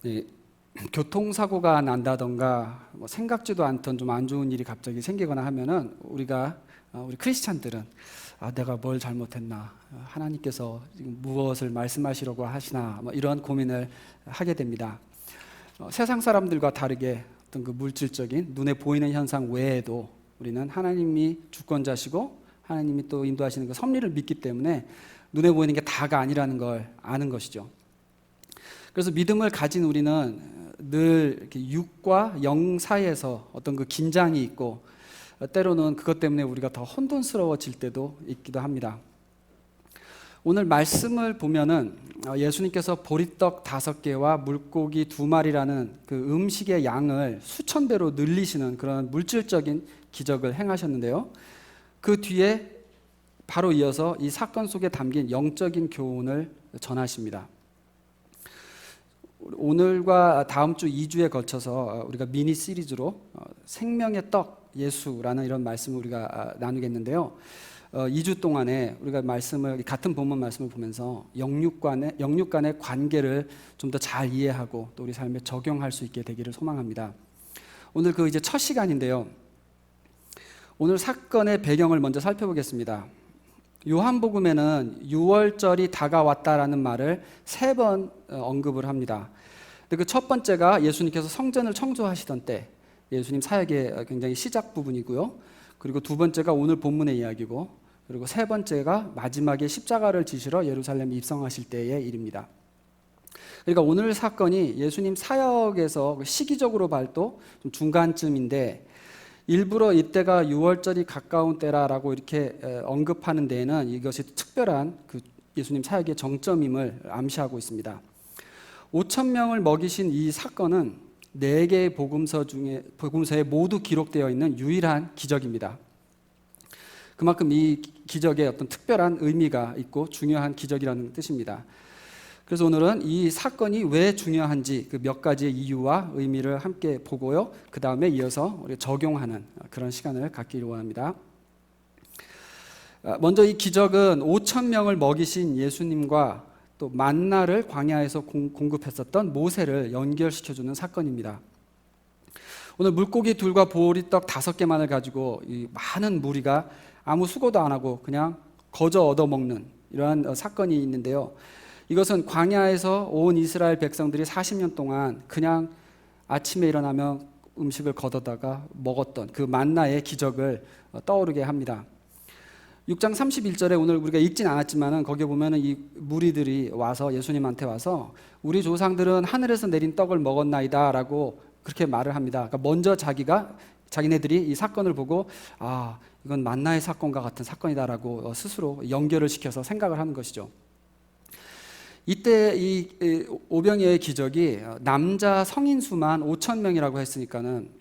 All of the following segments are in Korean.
이 교통사고가 난다던가 뭐 생각지도 않던 좀 안 좋은 일이 갑자기 생기거나 하면은 우리 크리스찬들은 내가 뭘 잘못했나, 하나님께서 지금 무엇을 말씀하시려고 하시나, 뭐 이런 고민을 하게 됩니다. 세상 사람들과 다르게 어떤 그 물질적인 눈에 보이는 현상 외에도 우리는 하나님이 주권자시고 하나님이 또 인도하시는 그 섭리를 믿기 때문에 눈에 보이는 게 다가 아니라는 걸 아는 것이죠. 그래서 믿음을 가진 우리는 늘 이렇게 육과 영 사이에서 어떤 그 긴장이 있고, 때로는 그것 때문에 우리가 더 혼돈스러워질 때도 있기도 합니다. 오늘 말씀을 보면은 예수님께서 보리떡 5개와 물고기 2마리라는 그 음식의 양을 수천 배로 늘리시는 그런 물질적인 기적을 행하셨는데요. 그 뒤에 바로 이어서 이 사건 속에 담긴 영적인 교훈을 전하십니다. 오늘과 다음 주 2주에 걸쳐서 우리가 미니 시리즈로 생명의 떡 예수라는 이런 말씀을 우리가 나누겠는데요. 2주 동안에 우리가 같은 본문 말씀을 보면서 영육 간의 관계를 좀 더 잘 이해하고 또 우리 삶에 적용할 수 있게 되기를 소망합니다. 오늘 이제 첫 시간인데요. 오늘 사건의 배경을 먼저 살펴보겠습니다. 요한복음에는 6월절이 다가왔다라는 말을 3번 언급을 합니다. 근데 그 첫 번째가 예수님께서 성전을 청소하시던 때, 예수님 사역의 굉장히 시작 부분이고요. 그리고 두 번째가 오늘 본문의 이야기고, 그리고 세 번째가 마지막에 십자가를 지시러 예루살렘에 입성하실 때의 일입니다. 그러니까 오늘 사건이 예수님 사역에서 시기적으로 봐도 좀 중간쯤인데, 일부러 이때가 6월절이 가까운 때라라고 이렇게 언급하는 데에는 이것이 특별한 그 예수님 사역의 정점임을 암시하고 있습니다. 5,000명을 먹이신 이 사건은 4개의 복음서에 모두 기록되어 있는 유일한 기적입니다. 그만큼 이 기적에 어떤 특별한 의미가 있고 중요한 기적이라는 뜻입니다. 그래서 오늘은 이 사건이 왜 중요한지 그 몇 가지의 이유와 의미를 함께 보고요. 그 다음에 이어서 우리가 적용하는 그런 시간을 갖기를 원합니다. 먼저 이 기적은 5,000명을 먹이신 예수님과 또 만나를 광야에서 공급했었던 모세를 연결시켜주는 사건입니다. 오늘 물고기 2과 보리떡 5개만을 가지고 이 많은 무리가 아무 수고도 안 하고 그냥 거저 얻어먹는 이러한 사건이 있는데요. 이것은 광야에서 온 이스라엘 백성들이 40년 동안 그냥 아침에 일어나면 음식을 걷어다가 먹었던 그 만나의 기적을 떠오르게 합니다. 6장 31절에 오늘 우리가 읽진 않았지만 거기에 보면 이 무리들이 와서 예수님한테 와서 우리 조상들은 하늘에서 내린 떡을 먹었나이다 라고 그렇게 말을 합니다. 그러니까 먼저 자기네들이 이 사건을 보고 이건 만나의 사건과 같은 사건이다라고 스스로 연결을 시켜서 생각을 하는 것이죠. 이때 이 오병이어의 기적이 남자 성인 수만 5,000명이라고 했으니까는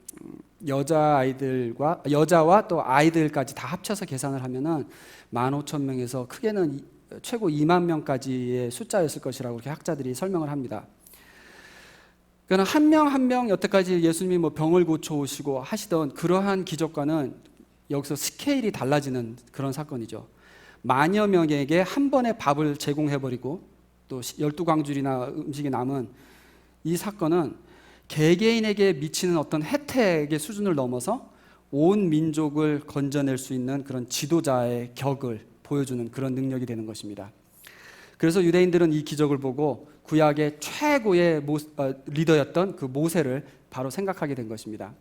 여자와 또 아이들까지 다 합쳐서 계산을 하면은 15,000명에서 크게는 최고 2만 명까지의 숫자였을 것이라고 그렇게 학자들이 설명을 합니다. 그러나 한 명 한 명 여태까지 예수님이 병을 고쳐 오시고 하시던 그러한 기적과는 여기서 스케일이 달라지는 그런 사건이죠. 만여 명에게 한 번에 밥을 제공해버리고 또 12광줄이나 음식이 남은 이 사건은 개개인에게 미치는 어떤 혜택의 수준을 넘어서 온 민족을 건져낼 수 있는 그런 지도자의 격을 보여주는 그런 능력이 되는 것입니다. 그래서 유대인들은 이 기적을 보고 구약의 최고의 리더였던 그 모세를 바로 생각하게 된 것입니다.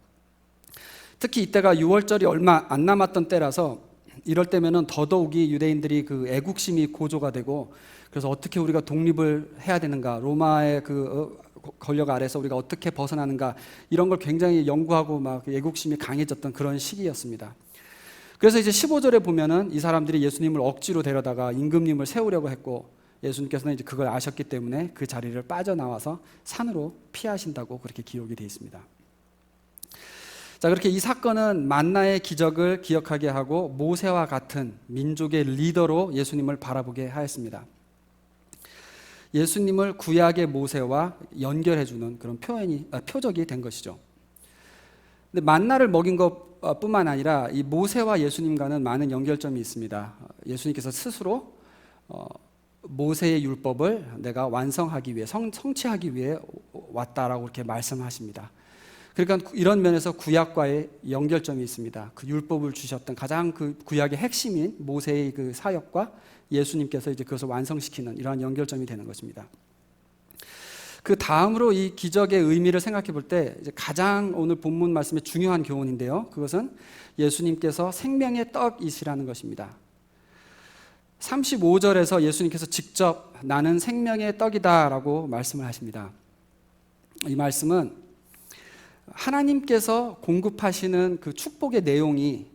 특히 이때가 6월절이 얼마 안 남았던 때라서 이럴 때면은 더더욱이 유대인들이 그 애국심이 고조가 되고, 그래서 어떻게 우리가 독립을 해야 되는가, 로마의 그 권력 아래서 우리가 어떻게 벗어나는가, 이런 걸 굉장히 연구하고 막 애국심이 강해졌던 그런 시기였습니다. 그래서 이제 15절에 보면은 이 사람들이 예수님을 억지로 데려다가 임금님을 세우려고 했고, 예수님께서는 이제 그걸 아셨기 때문에 그 자리를 빠져나와서 산으로 피하신다고 그렇게 기록이 되어 있습니다. 자, 그렇게 이 사건은 만나의 기적을 기억하게 하고 모세와 같은 민족의 리더로 예수님을 바라보게 하였습니다. 예수님을 구약의 모세와 연결해주는 그런 표적이 된 것이죠. 근데 만나를 먹인 것뿐만 아니라 이 모세와 예수님과는 많은 연결점이 있습니다. 예수님께서 스스로 모세의 율법을 내가 완성하기 위해 성취하기 위해 왔다라고 이렇게 말씀하십니다. 그러니까 이런 면에서 구약과의 연결점이 있습니다. 그 율법을 주셨던 가장 그 구약의 핵심인 모세의 그 사역과 예수님께서 이제 그것을 완성시키는 이러한 연결점이 되는 것입니다. 그 다음으로 이 기적의 의미를 생각해 볼 때 가장 오늘 본문 말씀의 중요한 교훈인데요. 그것은 예수님께서 생명의 떡이시라는 것입니다. 35절에서 예수님께서 직접 나는 생명의 떡이다 라고 말씀을 하십니다. 이 말씀은 하나님께서 공급하시는 그 축복의 내용이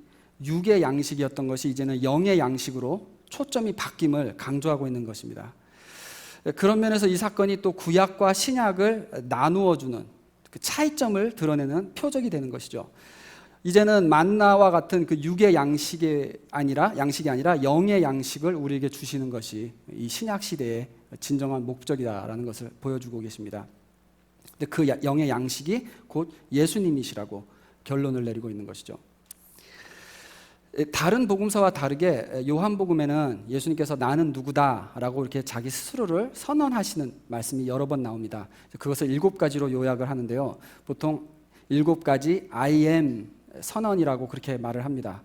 육의 양식이었던 것이 이제는 영의 양식으로 초점이 바뀜을 강조하고 있는 것입니다. 그런 면에서 이 사건이 또 구약과 신약을 나누어주는 그 차이점을 드러내는 표적이 되는 것이죠. 이제는 만나와 같은 그 육의 양식이 아니라 영의 양식을 우리에게 주시는 것이 이 신약 시대의 진정한 목적이다라는 것을 보여주고 계십니다. 근데 그 영의 양식이 곧 예수님이시라고 결론을 내리고 있는 것이죠. 다른 복음서와 다르게 요한복음에는 예수님께서 나는 누구다라고 이렇게 자기 스스로를 선언하시는 말씀이 여러 번 나옵니다. 그것을 7가지로 요약을 하는데요. 보통 7가지 I am 선언이라고 그렇게 말을 합니다.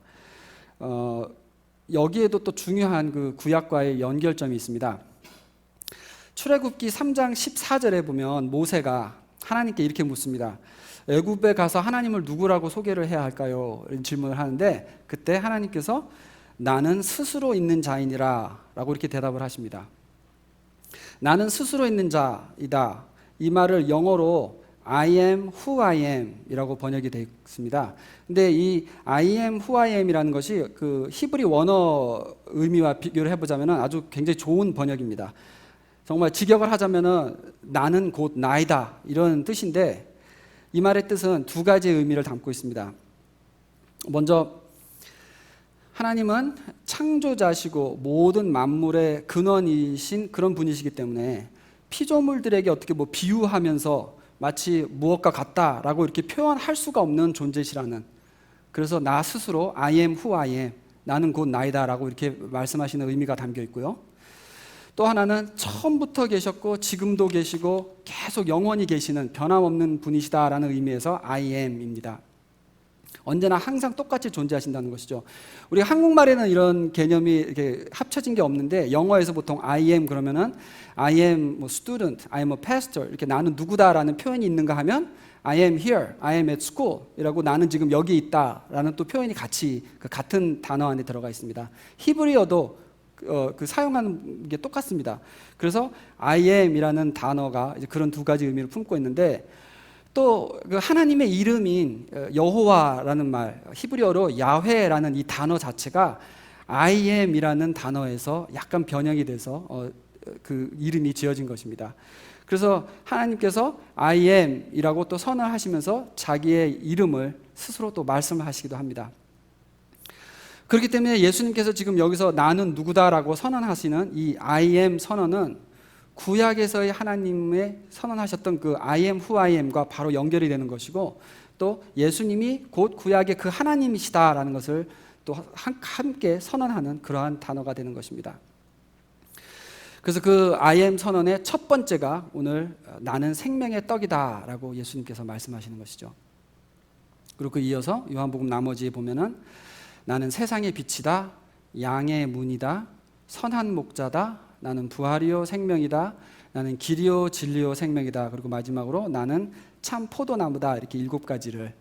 여기에도 또 중요한 그 구약과의 연결점이 있습니다. 출애굽기 3장 14절에 보면 모세가 하나님께 이렇게 묻습니다. 애굽에 가서 하나님을 누구라고 소개를 해야 할까요? 이런 질문을 하는데 그때 하나님께서 나는 스스로 있는 자이니라 라고 이렇게 대답을 하십니다. 나는 스스로 있는 자이다. 이 말을 영어로 I am who I am 이라고 번역이 되어 있습니다. 근데 이 I am who I am 이라는 것이 그 히브리 원어 의미와 비교를 해보자면 아주 굉장히 좋은 번역입니다. 정말 직역을 하자면 나는 곧 나이다 이런 뜻인데 이 말의 뜻은 2가지의 의미를 담고 있습니다. 먼저 하나님은 창조자시고 모든 만물의 근원이신 그런 분이시기 때문에 피조물들에게 어떻게 비유하면서 마치 무엇과 같다라고 이렇게 표현할 수가 없는 존재시라는, 그래서 나 스스로 I am who I am, 나는 곧 나이다라고 이렇게 말씀하시는 의미가 담겨 있고요. 또 하나는 처음부터 계셨고 지금도 계시고 계속 영원히 계시는 변함없는 분이시다라는 의미에서 I am입니다. 언제나 항상 똑같이 존재하신다는 것이죠. 우리가 한국말에는 이런 개념이 이렇게 합쳐진 게 없는데 영어에서 보통 I am 그러면은 I am student, I am a pastor 이렇게 나는 누구다라는 표현이 있는가 하면 I am here, I am at school 이라고 나는 지금 여기 있다라는 또 표현이 같이 그 같은 단어 안에 들어가 있습니다. 히브리어도 그 사용하는 게 똑같습니다. 그래서 I am이라는 단어가 이제 그런 2가지 의미를 품고 있는데 또 그 하나님의 이름인 여호와라는 말, 히브리어로 야훼라는 이 단어 자체가 I am이라는 단어에서 약간 변형이 돼서 그 이름이 지어진 것입니다. 그래서 하나님께서 I am이라고 또 선언하시면서 자기의 이름을 스스로 또 말씀을 하시기도 합니다. 그렇기 때문에 예수님께서 지금 여기서 나는 누구다라고 선언하시는 이 I am 선언은 구약에서의 하나님의 선언하셨던 그 I am who I am과 바로 연결이 되는 것이고 또 예수님이 곧 구약의 그 하나님이시다라는 것을 또 함께 선언하는 그러한 단어가 되는 것입니다. 그래서 그 I am 선언의 첫 번째가 오늘 나는 생명의 떡이다라고 예수님께서 말씀하시는 것이죠. 그리고 그 이어서 요한복음 나머지에 보면은 나는 세상의 빛이다, 양의 문이다, 선한 목자다, 나는 부활이요 생명이다, 나는 길이요 진리요 생명이다, 그리고 마지막으로 나는 참 포도나무다, 이렇게 7가지를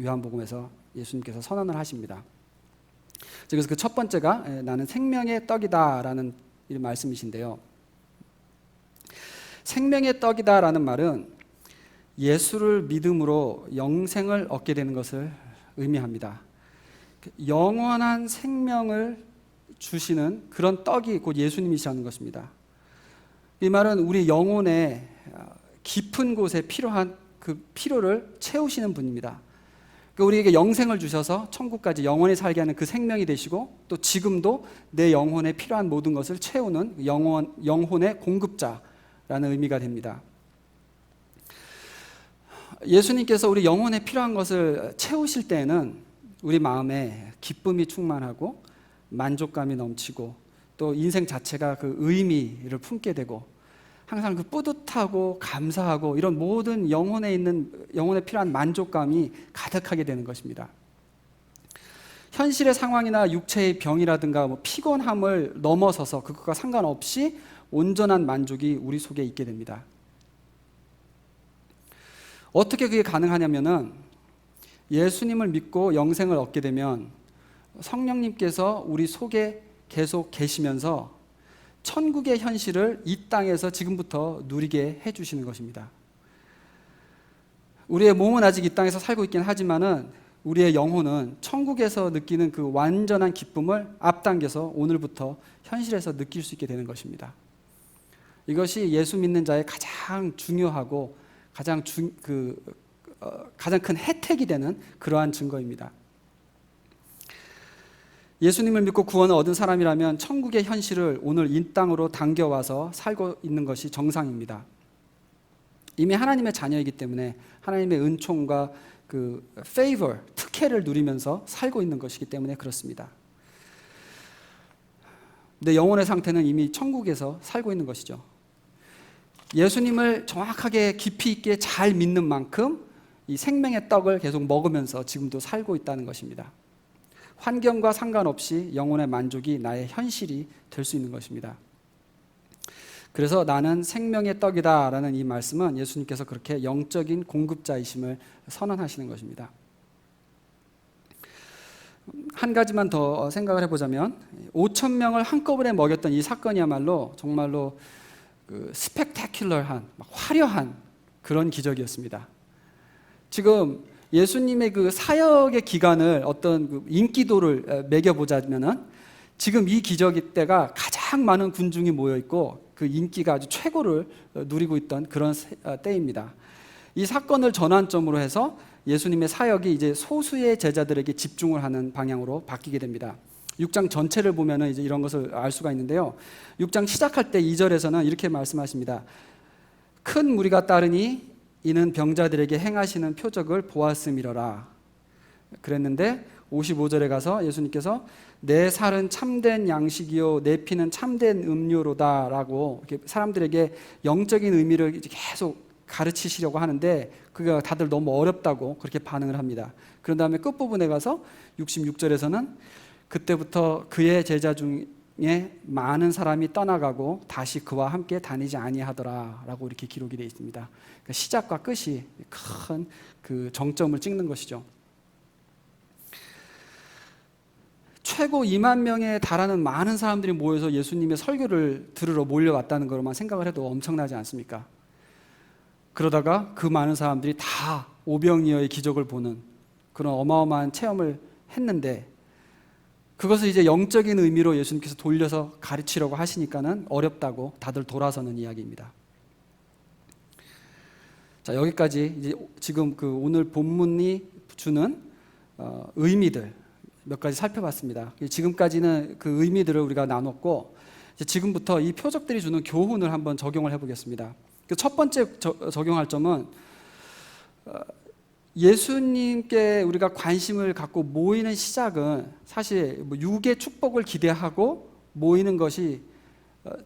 요한복음에서 예수님께서 선언을 하십니다. 그래서 그 첫 번째가 나는 생명의 떡이다라는 이 말씀이신데요. 생명의 떡이다라는 말은 예수를 믿음으로 영생을 얻게 되는 것을 의미합니다. 영원한 생명을 주시는 그런 떡이 곧 예수님이시라는 것입니다. 이 말은 우리 영혼의 깊은 곳에 필요한 그 필요를 채우시는 분입니다. 우리에게 영생을 주셔서 천국까지 영원히 살게 하는 그 생명이 되시고 또 지금도 내 영혼에 필요한 모든 것을 채우는 영혼의 공급자라는 의미가 됩니다. 예수님께서 우리 영혼에 필요한 것을 채우실 때에는 우리 마음에 기쁨이 충만하고 만족감이 넘치고 또 인생 자체가 그 의미를 품게 되고 항상 그 뿌듯하고 감사하고 이런 모든 영혼에 필요한 만족감이 가득하게 되는 것입니다. 현실의 상황이나 육체의 병이라든가 피곤함을 넘어서서 그것과 상관없이 온전한 만족이 우리 속에 있게 됩니다. 어떻게 그게 가능하냐면은 예수님을 믿고 영생을 얻게 되면 성령님께서 우리 속에 계속 계시면서 천국의 현실을 이 땅에서 지금부터 누리게 해주시는 것입니다. 우리의 몸은 아직 이 땅에서 살고 있긴 하지만은 우리의 영혼은 천국에서 느끼는 그 완전한 기쁨을 앞당겨서 오늘부터 현실에서 느낄 수 있게 되는 것입니다. 이것이 예수 믿는 자의 가장 중요하고 가장 큰 혜택이 되는 그러한 증거입니다. 예수님을 믿고 구원을 얻은 사람이라면 천국의 현실을 오늘 이 땅으로 당겨와서 살고 있는 것이 정상입니다. 이미 하나님의 자녀이기 때문에 하나님의 은총과 그 favor, 특혜를 누리면서 살고 있는 것이기 때문에 그렇습니다. 내 영혼의 상태는 이미 천국에서 살고 있는 것이죠. 예수님을 정확하게 깊이 있게 잘 믿는 만큼 이 생명의 떡을 계속 먹으면서 지금도 살고 있다는 것입니다. 환경과 상관없이 영혼의 만족이 나의 현실이 될 수 있는 것입니다. 그래서 나는 생명의 떡이다 라는 이 말씀은 예수님께서 그렇게 영적인 공급자이심을 선언하시는 것입니다. 한 가지만 더 생각을 해보자면 5천 명을 한꺼번에 먹였던 이 사건이야말로 정말로 그 스펙타큘러한 화려한 그런 기적이었습니다. 지금 예수님의 그 사역의 기간을 어떤 그 인기도를 매겨보자면은 지금 이 기적의 때가 가장 많은 군중이 모여 있고 그 인기가 아주 최고를 누리고 있던 그런 때입니다. 이 사건을 전환점으로 해서 예수님의 사역이 이제 소수의 제자들에게 집중을 하는 방향으로 바뀌게 됩니다. 6장 전체를 보면은 이제 이런 것을 알 수가 있는데요. 6장 시작할 때 2절에서는 이렇게 말씀하십니다. 큰 무리가 따르니 이는 병자들에게 행하시는 표적을 보았음이러라. 그랬는데 55절에 가서 예수님께서 내 살은 참된 양식이요 내 피는 참된 음료로다 라고 이렇게 사람들에게 영적인 의미를 계속 가르치시려고 하는데 그게 다들 너무 어렵다고 그렇게 반응을 합니다. 그런 다음에 끝부분에 가서 66절에서는 그때부터 그의 제자 중에 많은 사람이 떠나가고 다시 그와 함께 다니지 아니하더라 라고 이렇게 기록이 되어 있습니다. 그러니까 시작과 끝이 큰 그 정점을 찍는 것이죠. 최고 2만 명에 달하는 많은 사람들이 모여서 예수님의 설교를 들으러 몰려왔다는 것만 생각을 해도 엄청나지 않습니까? 그러다가 그 많은 사람들이 다 오병이어의 기적을 보는 그런 어마어마한 체험을 했는데 그것을 이제 영적인 의미로 예수님께서 돌려서 가르치려고 하시니까는 어렵다고 다들 돌아서는 이야기입니다. 자, 여기까지 이제 지금 그 오늘 본문이 주는 의미들 몇 가지 살펴봤습니다. 지금까지는 그 의미들을 우리가 나눴고 이제 지금부터 이 표적들이 주는 교훈을 한번 적용을 해보겠습니다. 첫 번째 적용할 점은 예수님께 우리가 관심을 갖고 모이는 시작은 사실 육의 축복을 기대하고 모이는 것이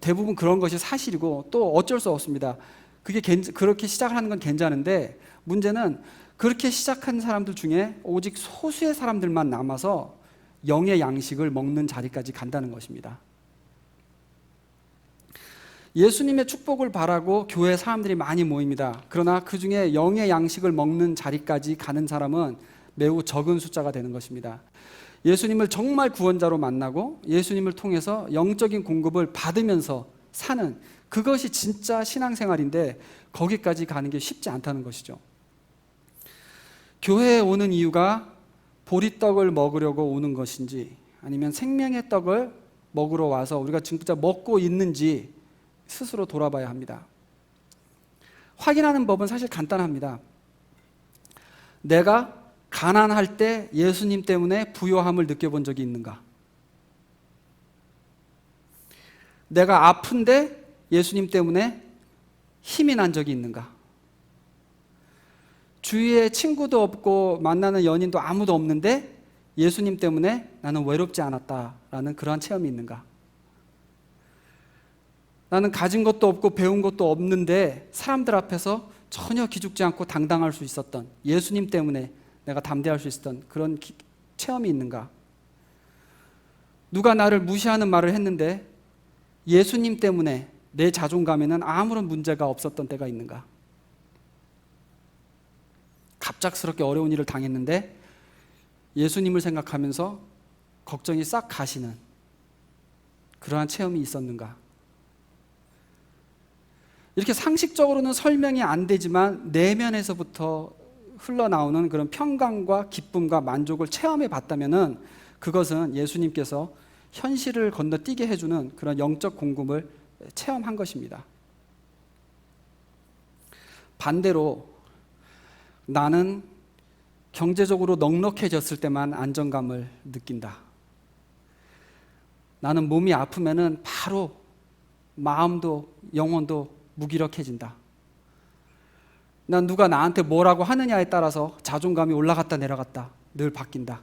대부분 그런 것이 사실이고 또 어쩔 수 없습니다. 그렇게 시작을 하는 건 괜찮은데 문제는 그렇게 시작한 사람들 중에 오직 소수의 사람들만 남아서 영의 양식을 먹는 자리까지 간다는 것입니다. 예수님의 축복을 바라고 교회 사람들이 많이 모입니다. 그러나 그 중에 영의 양식을 먹는 자리까지 가는 사람은 매우 적은 숫자가 되는 것입니다. 예수님을 정말 구원자로 만나고 예수님을 통해서 영적인 공급을 받으면서 사는 그것이 진짜 신앙생활인데 거기까지 가는 게 쉽지 않다는 것이죠. 교회에 오는 이유가 보리떡을 먹으려고 오는 것인지 아니면 생명의 떡을 먹으러 와서 우리가 진짜 먹고 있는지 스스로 돌아봐야 합니다. 확인하는 법은 사실 간단합니다. 내가 가난할 때 예수님 때문에 부요함을 느껴본 적이 있는가? 내가 아픈데 예수님 때문에 힘이 난 적이 있는가? 주위에 친구도 없고 만나는 연인도 아무도 없는데 예수님 때문에 나는 외롭지 않았다라는 그러한 체험이 있는가? 나는 가진 것도 없고 배운 것도 없는데 사람들 앞에서 전혀 기죽지 않고 당당할 수 있었던, 예수님 때문에 내가 담대할 수 있었던 그런 체험이 있는가? 누가 나를 무시하는 말을 했는데 예수님 때문에 내 자존감에는 아무런 문제가 없었던 때가 있는가? 갑작스럽게 어려운 일을 당했는데 예수님을 생각하면서 걱정이 싹 가시는 그러한 체험이 있었는가? 이렇게 상식적으로는 설명이 안 되지만 내면에서부터 흘러나오는 그런 평강과 기쁨과 만족을 체험해 봤다면은 그것은 예수님께서 현실을 건너뛰게 해주는 그런 영적 공급을 체험한 것입니다. 반대로 나는 경제적으로 넉넉해졌을 때만 안정감을 느낀다. 나는 몸이 아프면은 바로 마음도 영혼도 무기력해진다. 난 누가 나한테 뭐라고 하느냐에 따라서 자존감이 올라갔다 내려갔다 늘 바뀐다.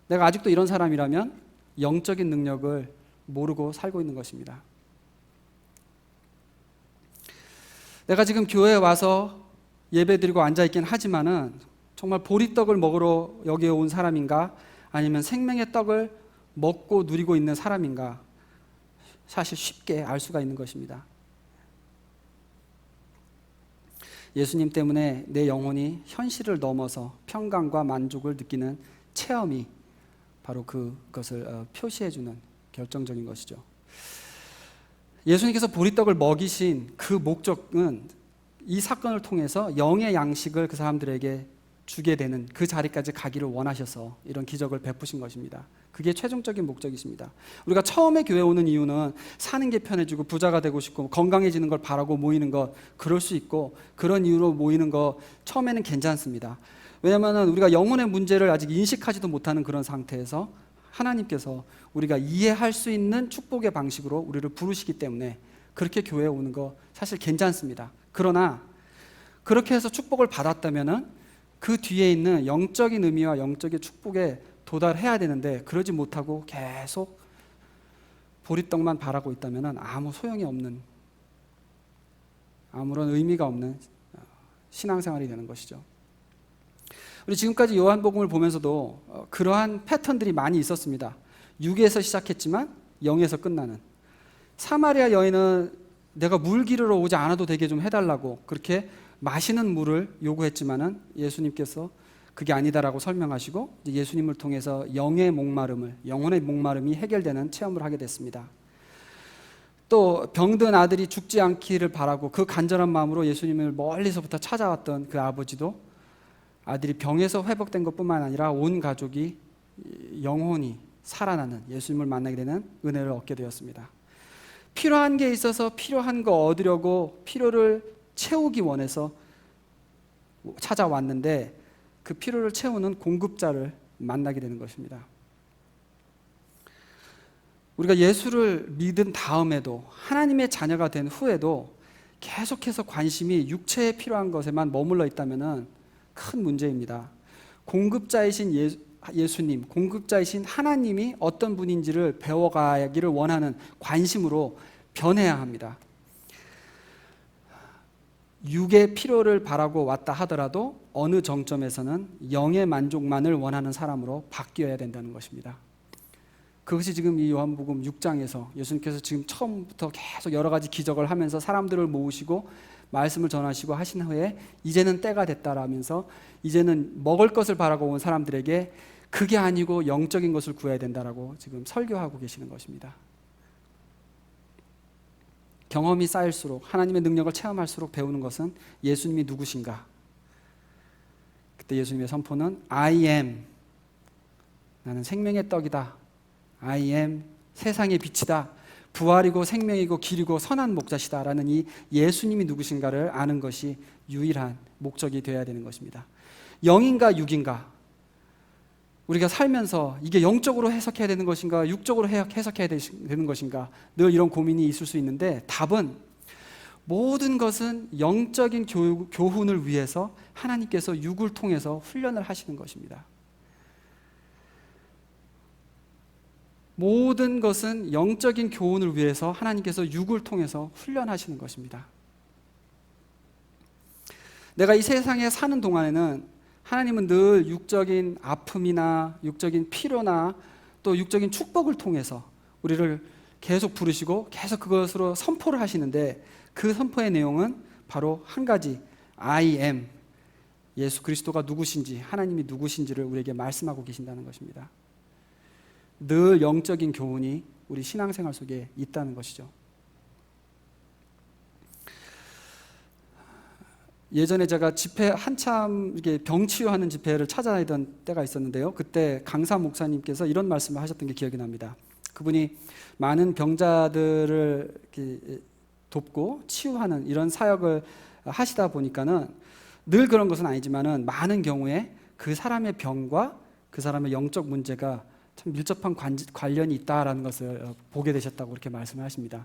내가 아직도 이런 사람이라면 영적인 능력을 모르고 살고 있는 것입니다. 내가 지금 교회에 와서 예배드리고 앉아있긴 하지만은 정말 보리떡을 먹으러 여기에 온 사람인가 아니면 생명의 떡을 먹고 누리고 있는 사람인가 사실 쉽게 알 수가 있는 것입니다. 예수님 때문에 내 영혼이 현실을 넘어서 평강과 만족을 느끼는 체험이 바로 그것을 표시해주는 결정적인 것이죠. 예수님께서 보리떡을 먹이신 그 목적은 이 사건을 통해서 영의 양식을 그 사람들에게 주게 되는 그 자리까지 가기를 원하셔서 이런 기적을 베푸신 것입니다. 그게 최종적인 목적이십니다. 우리가 처음에 교회 오는 이유는 사는 게 편해지고 부자가 되고 싶고 건강해지는 걸 바라고 모이는 것, 그럴 수 있고 그런 이유로 모이는 거 처음에는 괜찮습니다. 왜냐하면 우리가 영혼의 문제를 아직 인식하지도 못하는 그런 상태에서 하나님께서 우리가 이해할 수 있는 축복의 방식으로 우리를 부르시기 때문에 그렇게 교회에 오는 거 사실 괜찮습니다. 그러나 그렇게 해서 축복을 받았다면은 그 뒤에 있는 영적인 의미와 영적인 축복에 도달해야 되는데 그러지 못하고 계속 보리떡만 바라고 있다면 아무 소용이 없는, 아무런 의미가 없는 신앙생활이 되는 것이죠. 우리 지금까지 요한복음을 보면서도 그러한 패턴들이 많이 있었습니다. 6에서 시작했지만 0에서 끝나는. 사마리아 여인은 내가 물 기르러 오지 않아도 되게 좀 해달라고 그렇게 마시는 물을 요구했지만은 예수님께서 그게 아니다라고 설명하시고 예수님을 통해서 영의 목마름을, 영혼의 목마름이 해결되는 체험을 하게 됐습니다. 또 병든 아들이 죽지 않기를 바라고 그 간절한 마음으로 예수님을 멀리서부터 찾아왔던 그 아버지도 아들이 병에서 회복된 것뿐만 아니라 온 가족이 영혼이 살아나는 예수님을 만나게 되는 은혜를 얻게 되었습니다. 필요한 게 있어서 필요한 거 얻으려고 필요를 채우기 원해서 찾아왔는데 그 필요를 채우는 공급자를 만나게 되는 것입니다. 우리가 예수를 믿은 다음에도 하나님의 자녀가 된 후에도 계속해서 관심이 육체에 필요한 것에만 머물러 있다면 큰 문제입니다. 공급자이신 예수님, 공급자이신 하나님이 어떤 분인지를 배워가기를 원하는 관심으로 변해야 합니다. 육의 필요를 바라고 왔다 하더라도 어느 정점에서는 영의 만족만을 원하는 사람으로 바뀌어야 된다는 것입니다. 그것이 지금 이 요한복음 6장에서 예수님께서 지금 처음부터 계속 여러 가지 기적을 하면서 사람들을 모으시고 말씀을 전하시고 하신 후에 이제는 때가 됐다라면서 이제는 먹을 것을 바라고 온 사람들에게 그게 아니고 영적인 것을 구해야 된다라고 지금 설교하고 계시는 것입니다. 경험이 쌓일수록 하나님의 능력을 체험할수록 배우는 것은 예수님이 누구신가? 그때 예수님의 선포는 I am, 나는 생명의 떡이다. I am, 세상의 빛이다. 부활이고 생명이고 길이고 선한 목자시다 라는 이 예수님이 누구신가를 아는 것이 유일한 목적이 되어야 되는 것입니다. 영인가 육인가? 우리가 살면서 이게 영적으로 해석해야 되는 것인가 육적으로 해석해야 되는 것인가 늘 이런 고민이 있을 수 있는데 답은 모든 것은 영적인 교훈을 위해서 하나님께서 육을 통해서 훈련을 하시는 것입니다. 모든 것은 영적인 교훈을 위해서 하나님께서 육을 통해서 훈련하시는 것입니다. 내가 이 세상에 사는 동안에는 하나님은 늘 육적인 아픔이나 육적인 필요나 또 육적인 축복을 통해서 우리를 계속 부르시고 계속 그것으로 선포를 하시는데, 그 선포의 내용은 바로 한 가지, I am, 예수 그리스도가 누구신지, 하나님이 누구신지를 우리에게 말씀하고 계신다는 것입니다. 늘 영적인 교훈이 우리 신앙생활 속에 있다는 것이죠. 예전에 제가 집회 한참 이렇게 병 치유하는 집회를 찾아다니던 때가 있었는데요. 그때 강사 목사님께서 이런 말씀을 하셨던 게 기억이 납니다. 그분이 많은 병자들을 이렇게 돕고 치유하는 이런 사역을 하시다 보니까는 늘 그런 것은 아니지만은 많은 경우에 그 사람의 병과 그 사람의 영적 문제가 참 밀접한 관련이 있다라는 것을 보게 되셨다고 그렇게 말씀을 하십니다.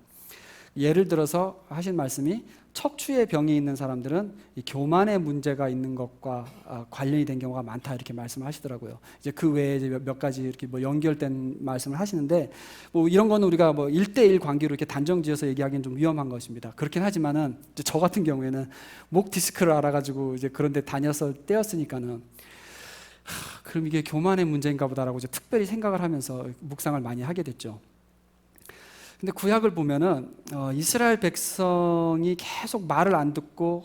예를 들어서 하신 말씀이, 척추의 병이 있는 사람들은 이 교만의 문제가 있는 것과 관련이 된 경우가 많다, 이렇게 말씀하시더라고요. 이제 그 외에 이제 몇 가지 이렇게 뭐 연결된 말씀을 하시는데, 뭐 이런 거는 우리가 뭐 1대1 관계로 이렇게 단정지어서 얘기하기는 좀 위험한 것입니다. 그렇긴 하지만은 이제 저 같은 경우에는 목 디스크를 알아가지고 이제 그런데 다녔을 때였으니까는 그럼 이게 교만의 문제인가 보다라고 이제 특별히 생각을 하면서 묵상을 많이 하게 됐죠. 근데 구약을 보면은 이스라엘 백성이 계속 말을 안 듣고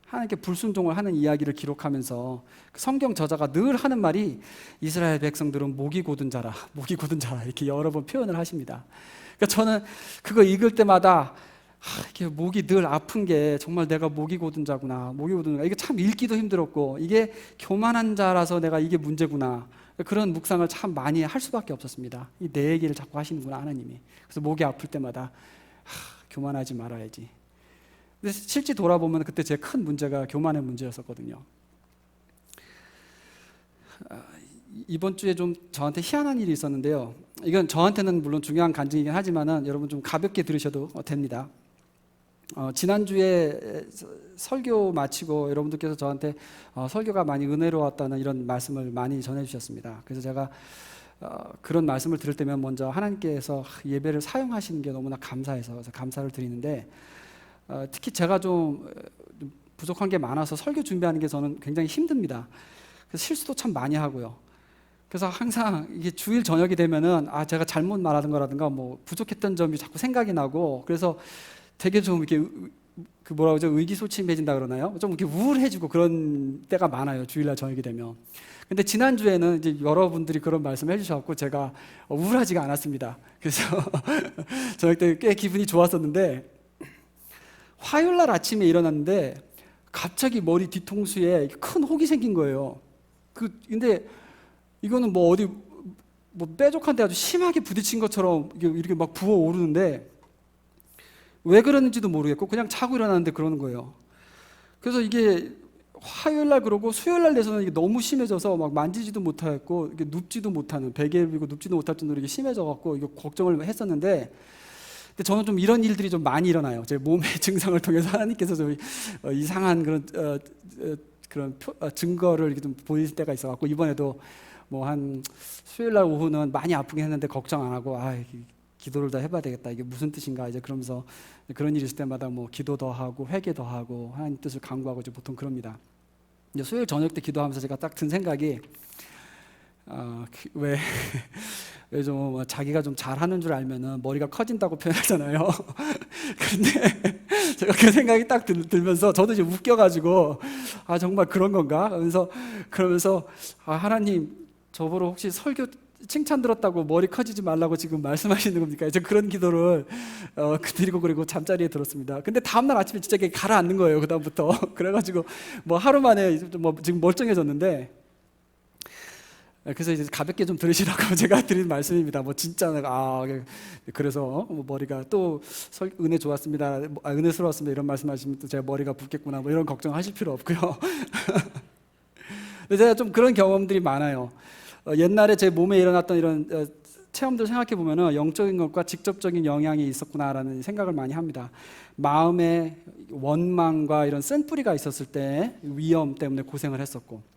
하나님께 불순종을 하는 이야기를 기록하면서 그 성경 저자가 늘 하는 말이, 이스라엘 백성들은 목이 고든 자라, 목이 고든 자라, 이렇게 여러 번 표현을 하십니다. 그러니까 저는 그거 읽을 때마다 이게 목이 늘 아픈 게 정말 내가 목이 고든 자구나, 목이 고든 자, 이게 참 읽기도 힘들었고, 이게 교만한 자라서 내가 이게 문제구나, 그런 묵상을 참 많이 할 수밖에 없었습니다. 내 얘기를 자꾸 하시는구나, 하나님이. 그래서 목이 아플 때마다 교만하지 말아야지. 근데 실제 돌아보면 그때 제 큰 문제가 교만의 문제였었거든요. 이번 주에 좀 저한테 희한한 일이 있었는데요. 이건 저한테는 물론 중요한 간증이긴 하지만은 여러분 좀 가볍게 들으셔도 됩니다. 지난주에 설교 마치고 여러분들께서 저한테 설교가 많이 은혜로웠다는 이런 말씀을 많이 전해주셨습니다. 그래서 제가 그런 말씀을 들을 때면 먼저 하나님께서 예배를 사용하시는 게 너무나 감사해서 감사를 드리는데, 특히 제가 좀 부족한 게 많아서 설교 준비하는 게 저는 굉장히 힘듭니다. 그래서 실수도 참 많이 하고요. 그래서 항상 이게 주일 저녁이 되면은 제가 잘못 말하는 거라든가 뭐 부족했던 점이 자꾸 생각이 나고, 그래서 되게 좀 이렇게 그 뭐라고 하죠? 의기소침해진다 그러나요? 좀 이렇게 우울해지고 그런 때가 많아요, 주일날 저녁이 되면. 근데 지난주에는 이제 여러분들이 그런 말씀을 해주셔서 제가 우울하지가 않았습니다. 그래서 저녁 때 꽤 기분이 좋았었는데, 화요일날 아침에 일어났는데 갑자기 머리 뒤통수에 큰 혹이 생긴 거예요. 근데 이거는 뭐 어디 뭐 뾰족한데 아주 심하게 부딪힌 것처럼 이렇게 막 부어오르는데, 왜 그러는지도 모르겠고 그냥 자고 일어났는데 그러는 거예요. 그래서 이게 화요일날 그러고 수요일날 돼서는 이게 너무 심해져서 막 만지지도 못하겠고, 이게 눕지도 못하는, 베개를 밀고 눕지도 못할 정도로 이게 심해져갖고 이거 걱정을 했었는데, 근데 저는 좀 이런 일들이 좀 많이 일어나요. 제 몸의 증상을 통해서 하나님께서 좀 이상한 그런 증거를 이렇게 좀 보일 때가 있어갖고, 이번에도 뭐 한 수요일날 오후는 많이 아프긴 했는데 걱정 안 하고 기도를 더 해봐야 되겠다, 이게 무슨 뜻인가, 이제 그러면서 그런 일이 있을 때마다 뭐 기도 더 하고 회개 더 하고 하나님 뜻을 간구하고 이제 보통 그럽니다. 이제 수요일 저녁 때 기도하면서 제가 딱 든 생각이, 왜 좀 자기가 좀 잘하는 줄 알면은 머리가 커진다고 표현하잖아요. 그런데 제가 그 생각이 딱 들면서 저도 이제 웃겨가지고 정말 그런 건가? 그러면서 하나님, 저보러 혹시 설교 칭찬 들었다고 머리 커지지 말라고 지금 말씀하시는 겁니까? 이제 그런 기도를 드리고 그리고 잠자리에 들었습니다. 근데 다음날 아침에 진짜 이게 가라앉는 거예요, 그 다음부터. 그래가지고 뭐 하루 만에 뭐 지금 멀쩡해졌는데, 그래서 이제 가볍게 좀 들으시라고 제가 드린 말씀입니다. 뭐 진짜 그래서 뭐 머리가 또 은혜 좋았습니다, 은혜스러웠습니다 이런 말씀하시면 또 제가 머리가 붓겠구나 뭐 이런 걱정하실 필요 없고요. 제가 좀 그런 경험들이 많아요. 옛날에 제 몸에 일어났던 이런 체험들 생각해 보면은 영적인 것과 직접적인 영향이 있었구나라는 생각을 많이 합니다. 마음에 원망과 이런 쓴뿌리가 있었을 때 위험 때문에 고생을 했었고,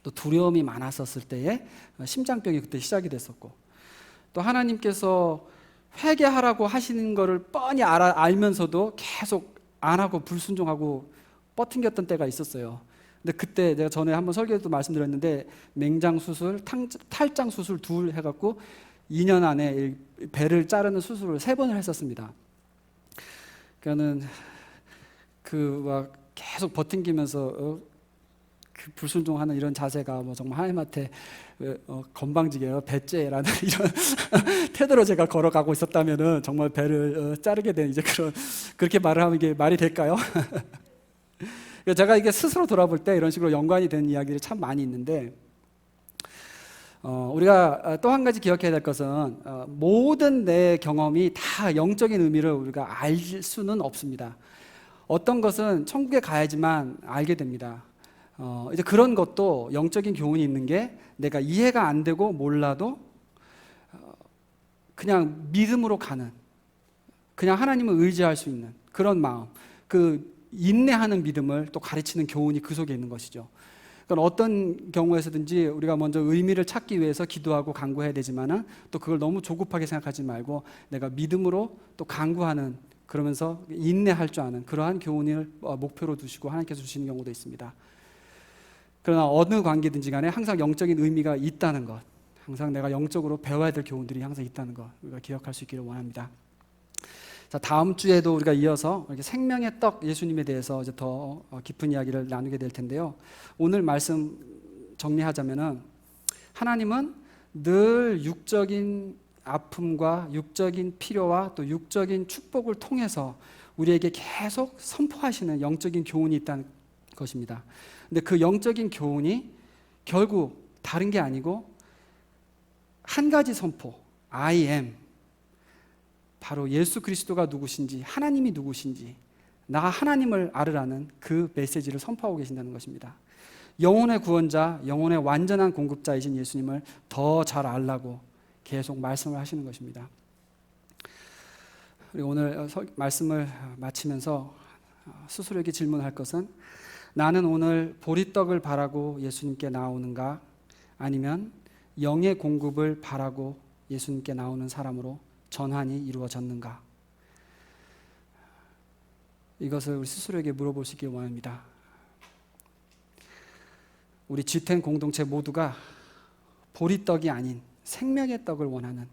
또 두려움이 많았었을 때에 심장병이 그때 시작이 됐었고, 또 하나님께서 회개하라고 하시는 것을 뻔히 알면서도 계속 안 하고 불순종하고 뻗팅겼던 때가 있었어요. 근데 그때 내가 전에 한번 설교에도 말씀드렸는데 맹장 수술, 탈장 수술 둘 해갖고 2년 안에 배를 자르는 수술을 3번을 했었습니다. 그러니까는 막 계속 버팅기면서 그 불순종하는 이런 자세가 뭐 정말 하나님한테 건방지게요, 배째라는 이런 태도로 제가 걸어가고 있었다면은 정말 배를 자르게 된 이제 그렇게 말을 하면 이게 말이 될까요? 제가 이게 스스로 돌아볼 때 이런 식으로 연관이 된 이야기들이 참 많이 있는데, 우리가 또 한 가지 기억해야 될 것은 모든 내 경험이 다 영적인 의미를 우리가 알 수는 없습니다. 어떤 것은 천국에 가야지만 알게 됩니다. 이제 그런 것도 영적인 교훈이 있는 게 내가 이해가 안 되고 몰라도 그냥 믿음으로 가는, 그냥 하나님을 의지할 수 있는 그런 마음, 그 인내하는 믿음을 또 가르치는 교훈이 그 속에 있는 것이죠. 그러니까 어떤 경우에서든지 우리가 먼저 의미를 찾기 위해서 기도하고 간구해야 되지만은 또 그걸 너무 조급하게 생각하지 말고 내가 믿음으로 또 간구하는, 그러면서 인내할 줄 아는 그러한 교훈을 목표로 두시고 하나님께서 주시는 경우도 있습니다. 그러나 어느 관계든지 간에 항상 영적인 의미가 있다는 것, 항상 내가 영적으로 배워야 될 교훈들이 항상 있다는 것, 우리가 기억할 수 있기를 원합니다. 자, 다음 주에도 우리가 이어서 생명의 떡 예수님에 대해서 이제 더 깊은 이야기를 나누게 될 텐데요. 오늘 말씀 정리하자면은 하나님은 늘 육적인 아픔과 육적인 필요와 또 육적인 축복을 통해서 우리에게 계속 선포하시는 영적인 교훈이 있다는 것입니다. 근데 그 영적인 교훈이 결국 다른 게 아니고 한 가지 선포, I am, 바로 예수 그리스도가 누구신지, 하나님이 누구신지, 나 하나님을 알으라는 그 메시지를 선포하고 계신다는 것입니다. 영혼의 구원자, 영혼의 완전한 공급자이신 예수님을 더 잘 알라고 계속 말씀을 하시는 것입니다. 우리 오늘 말씀을 마치면서 스스로에게 질문할 것은, 나는 오늘 보리떡을 바라고 예수님께 나오는가, 아니면 영의 공급을 바라고 예수님께 나오는 사람으로 전환이 이루어졌는가? 이것을 우리 스스로에게 물어볼 수 있길 원합니다. 우리 G10 공동체 모두가 보리떡이 아닌 생명의 떡을 원하는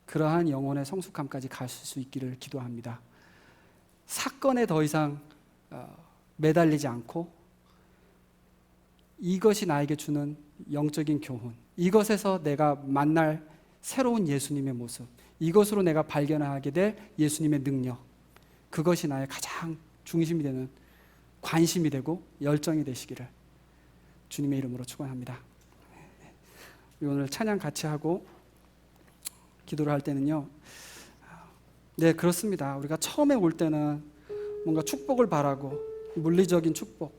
그러한 영혼의 성숙함까지 갈 수 있기를 기도합니다. 사건에 더 이상 매달리지 않고 이것이 나에게 주는 영적인 교훈, 이것에서 내가 만날 새로운 예수님의 모습, 이것으로 내가 발견하게 될 예수님의 능력, 그것이 나의 가장 중심이 되는, 관심이 되고 열정이 되시기를 주님의 이름으로 축원합니다. 오늘 찬양 같이 하고 기도를 할 때는요, 네, 그렇습니다. 우리가 처음에 올 때는 뭔가 축복을 바라고, 물리적인 축복,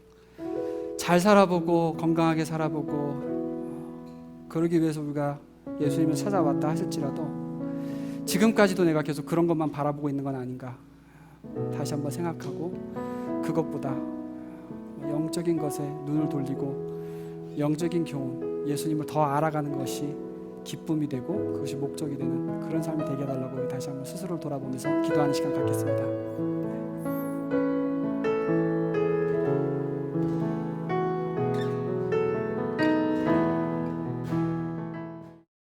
잘 살아보고 건강하게 살아보고 그러기 위해서 우리가 예수님을 찾아왔다 하실지라도 지금까지도 내가 계속 그런 것만 바라보고 있는 건 아닌가 다시 한번 생각하고, 그것보다 영적인 것에 눈을 돌리고 영적인 교훈, 예수님을 더 알아가는 것이 기쁨이 되고 그것이 목적이 되는 그런 삶이 되게 해달라고 다시 한번 스스로를 돌아보면서 기도하는 시간 갖겠습니다.